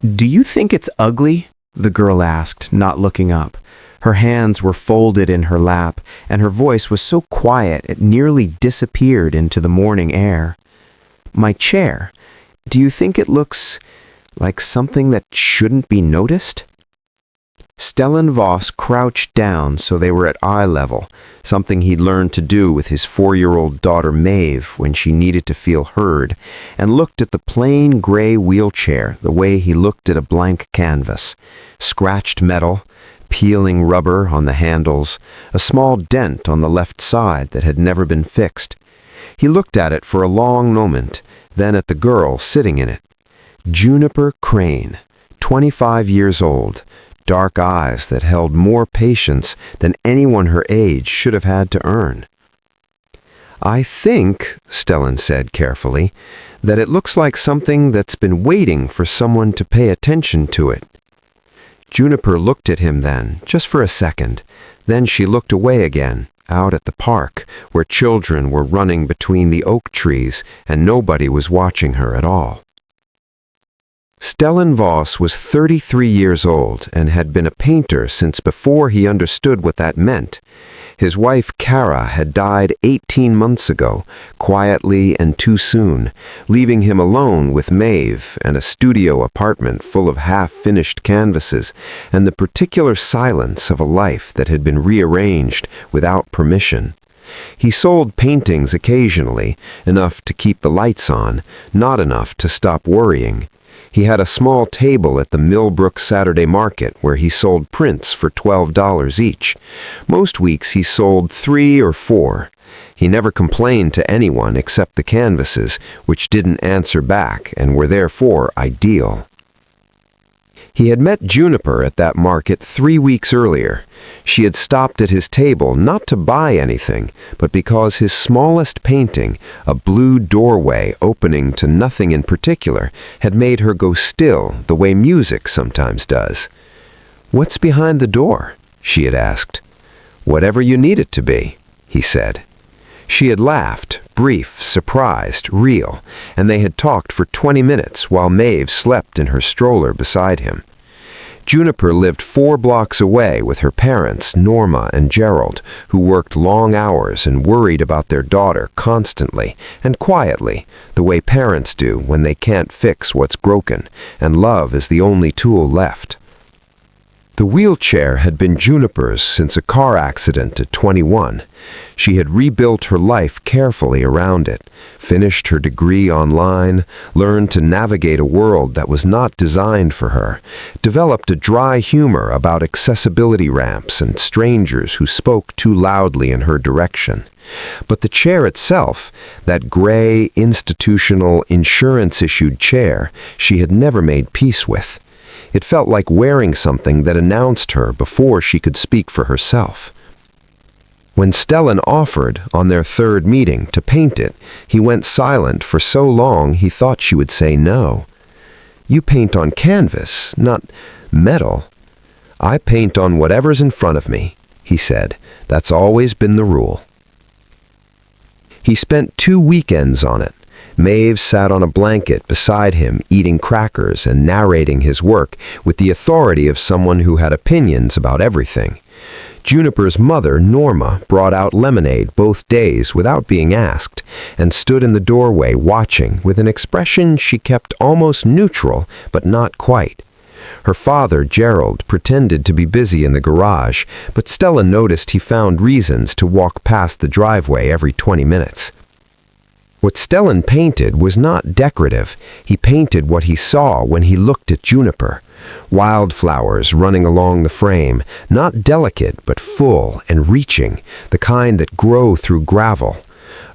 Do you think it's ugly? The girl asked, not looking up. Her hands were folded in her lap, and her voice was so quiet it nearly disappeared into the morning air. My chair. Do you think it looks like something that shouldn't be noticed? Stellan Voss crouched down so they were at eye level, something he'd learned to do with his 4-year-old daughter Maeve when she needed to feel heard, and looked at the plain gray wheelchair the way he looked at a blank canvas. Scratched metal, peeling rubber on the handles, a small dent on the left side that had never been fixed. He looked at it for a long moment, then at the girl sitting in it. Juniper Crane, 25 years old, dark eyes that held more patience than anyone her age should have had to earn. I think, Stellan said carefully, that it looks like something that's been waiting for someone to pay attention to it. Juniper looked at him then, just for a second. Then she looked away again, out at the park, where children were running between the oak trees and nobody was watching her at all. Stellan Voss was 33 years old and had been a painter since before he understood what that meant. His wife Kara had died 18 months ago, quietly and too soon, leaving him alone with Maeve and a studio apartment full of half-finished canvases and the particular silence of a life that had been rearranged without permission. He sold paintings occasionally, enough to keep the lights on, not enough to stop worrying. He had a small table at the Millbrook Saturday Market where he sold prints for $12 each. Most weeks he sold 3 or 4. He never complained to anyone except the canvases, which didn't answer back and were therefore ideal. He had met Juniper at that market 3 weeks earlier. She had stopped at his table not to buy anything, but because his smallest painting, a blue doorway opening to nothing in particular, had made her go still the way music sometimes does. "What's behind the door?" she had asked. "Whatever you need it to be," he said. She had laughed, brief, surprised, real, and they had talked for 20 minutes while Maeve slept in her stroller beside him. Juniper lived 4 blocks away with her parents, Norma and Gerald, who worked long hours and worried about their daughter constantly and quietly, the way parents do when they can't fix what's broken, and love is the only tool left. The wheelchair had been Juniper's since a car accident at 21. She had rebuilt her life carefully around it, finished her degree online, learned to navigate a world that was not designed for her, developed a dry humor about accessibility ramps and strangers who spoke too loudly in her direction. But the chair itself, that gray, institutional, insurance-issued chair, she had never made peace with. It felt like wearing something that announced her before she could speak for herself. When Stellan offered, on their 3rd meeting, to paint it, he went silent for so long he thought she would say no. "You paint on canvas, not metal." "I paint on whatever's in front of me," he said. "That's always been the rule." He spent 2 weekends on it. Maeve sat on a blanket beside him, eating crackers and narrating his work with the authority of someone who had opinions about everything. Juniper's mother, Norma, brought out lemonade both days without being asked, and stood in the doorway watching with an expression she kept almost neutral, but not quite. Her father, Gerald, pretended to be busy in the garage, but Stella noticed he found reasons to walk past the driveway every 20 minutes. What Stellan painted was not decorative. He painted what he saw when he looked at Juniper. Wildflowers running along the frame, not delicate but full and reaching, the kind that grow through gravel.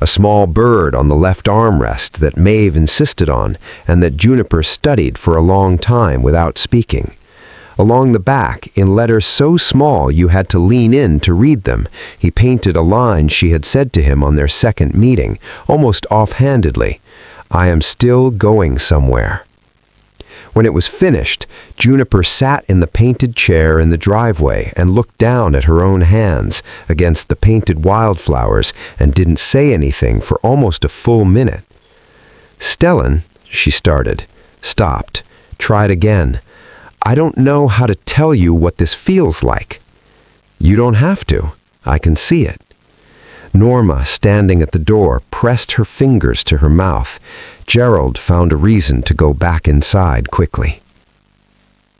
A small bird on the left armrest that Maeve insisted on and that Juniper studied for a long time without speaking. Along the back, in letters so small you had to lean in to read them, he painted a line she had said to him on their 2nd meeting, almost offhandedly, "I am still going somewhere." When it was finished, Juniper sat in the painted chair in the driveway and looked down at her own hands against the painted wildflowers and didn't say anything for almost a full minute. "Stellan," she started, stopped, Tried again. I don't know how to tell you what this feels like. You don't have to. I can see it. Norma, standing at the door, pressed her fingers to her mouth. Gerald found a reason to go back inside quickly.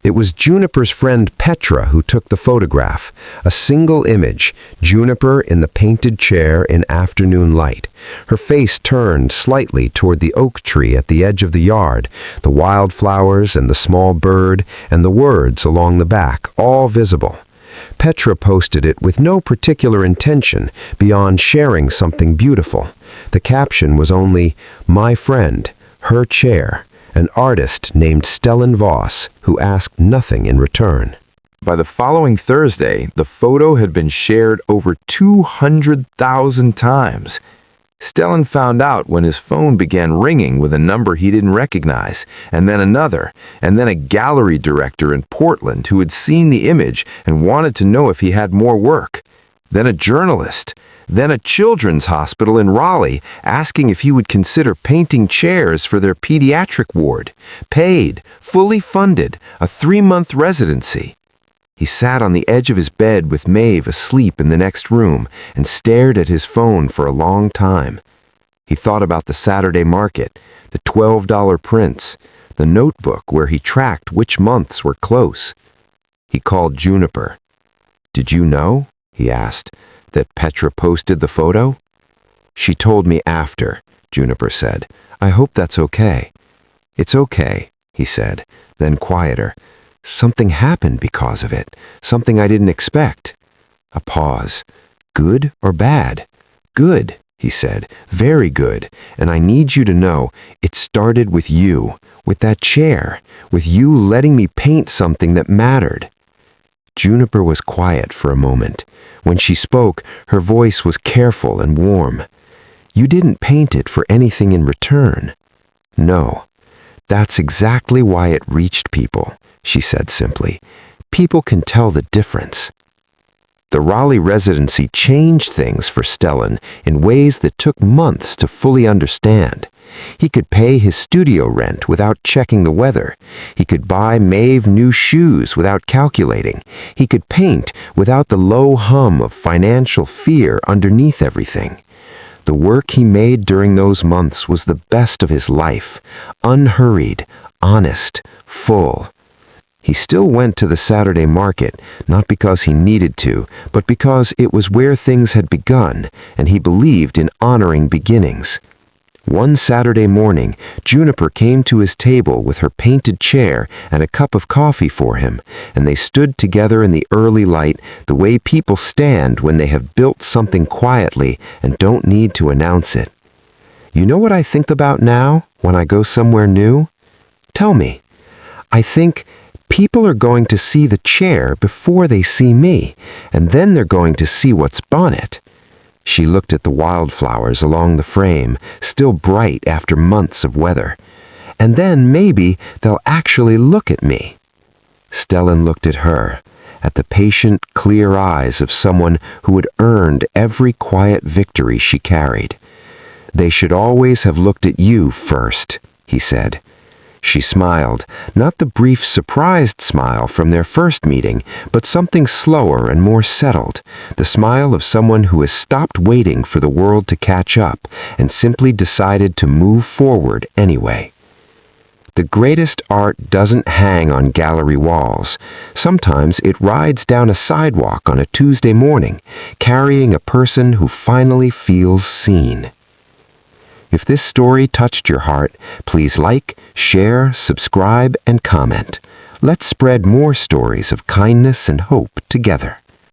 It was Juniper's friend Petra who took the photograph, a single image, Juniper in the painted chair in afternoon light, her face turned slightly toward the oak tree at the edge of the yard, the wildflowers and the small bird and the words along the back, all visible. Petra posted it with no particular intention beyond sharing something beautiful. The caption was only, "My friend, her chair," an artist named Stellan Voss, who asked nothing in return. By the following Thursday, the photo had been shared over 200,000 times. Stellan found out when his phone began ringing with a number he didn't recognize, and then another, and then a gallery director in Portland who had seen the image and wanted to know if he had more work. Then a journalist, then a children's hospital in Raleigh asking if he would consider painting chairs for their pediatric ward. Paid, fully funded, a 3-month residency. He sat on the edge of his bed with Maeve asleep in the next room and stared at his phone for a long time. He thought about the Saturday market, the $12 prints, the notebook where he tracked which months were close. He called Juniper. "Did you know," he asked, "that Petra posted the photo?" "She told me after," Juniper said. "I hope that's okay." "It's okay," he said, then quieter. "Something happened because of it, something I didn't expect." A pause. "Good or bad?" "Good," he said, "very good, and I need you to know it started with you, with that chair, with you letting me paint something that mattered." Juniper was quiet for a moment. When she spoke, her voice was careful and warm. "You didn't paint it for anything in return." "No. That's exactly why it reached people," she said simply. "People can tell the difference." The Raleigh residency changed things for Stellan in ways that took months to fully understand. He could pay his studio rent without checking the weather. He could buy Maeve new shoes without calculating. He could paint without the low hum of financial fear underneath everything. The work he made during those months was the best of his life, unhurried, honest, full. He still went to the Saturday market, not because he needed to, but because it was where things had begun, and he believed in honoring beginnings. One Saturday morning, Juniper came to his table with her painted chair and a cup of coffee for him, and they stood together in the early light the way people stand when they have built something quietly and don't need to announce it. "You know what I think about now, when I go somewhere new?" "Tell me." "I think people are going to see the chair before they see me, and then they're going to see what's on it." She looked at the wildflowers along the frame, still bright after months of weather. "And then maybe they'll actually look at me." Stellan looked at her, at the patient, clear eyes of someone who had earned every quiet victory she carried. "They should always have looked at you first," he said. She smiled, not the brief surprised smile from their first meeting, but something slower and more settled, the smile of someone who has stopped waiting for the world to catch up and simply decided to move forward anyway. The greatest art doesn't hang on gallery walls. Sometimes it rides down a sidewalk on a Tuesday morning, carrying a person who finally feels seen. If this story touched your heart, please like, share, subscribe, and comment. Let's spread more stories of kindness and hope together.